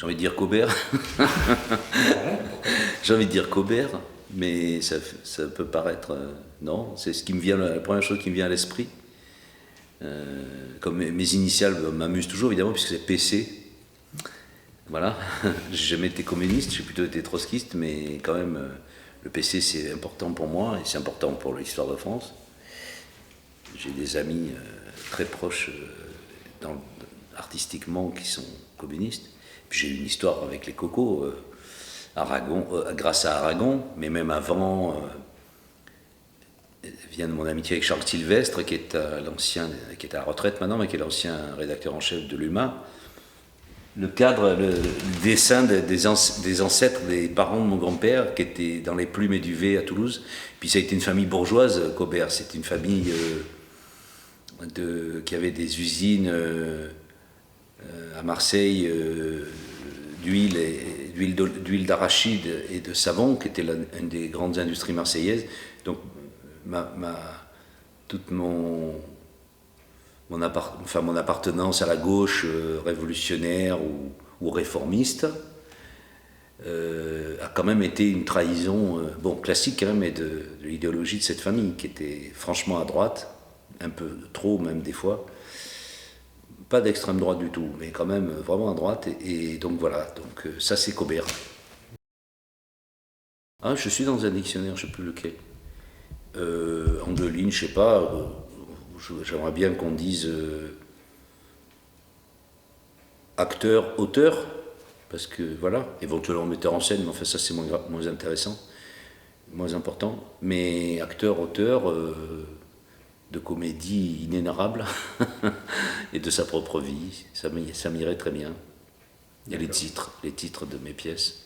J'ai envie de dire Cobert. J'ai envie de dire Cobert, mais ça peut paraître... non, c'est ce qui me vient, la première chose qui me vient à l'esprit. Comme mes initiales m'amusent toujours, évidemment, puisque c'est PC. Voilà. J'ai jamais été communiste, j'ai plutôt été trotskiste, mais quand même, le PC c'est important pour moi et c'est important pour l'histoire de France. J'ai des amis très proches artistiquement qui sont communistes. Puis j'ai une histoire avec les cocos, Aragon, grâce à Aragon, mais même avant, vient de mon amitié avec Charles Sylvestre, qui est qui est à la retraite maintenant, mais qui est l'ancien rédacteur en chef de l'UMA. Le cadre, le dessin des ancêtres, des parents de mon grand-père, qui étaient dans les Plumes et Duvet à Toulouse. Puis ça a été une famille bourgeoise, Cobert. C'est une famille qui avait des usines à Marseille d'huile d'arachide et de savon, qui était une des grandes industries marseillaises. Donc toute mon appartenance à la gauche révolutionnaire ou réformiste a quand même été une trahison, bon, classique quand même, mais de l'idéologie de cette famille, qui était franchement à droite, un peu trop même des fois, pas d'extrême droite du tout, mais quand même vraiment à droite, et donc voilà, donc ça c'est Cobert. Ah, je suis dans un dictionnaire, je ne sais plus lequel. Angeline, je sais pas, j'aimerais bien qu'on dise acteur, auteur, parce que voilà, éventuellement metteur en scène, mais enfin ça c'est moins intéressant, moins important, mais acteur, auteur de comédie inénarrable et de sa propre vie, ça m'irait très bien. Il y a les titres de mes pièces.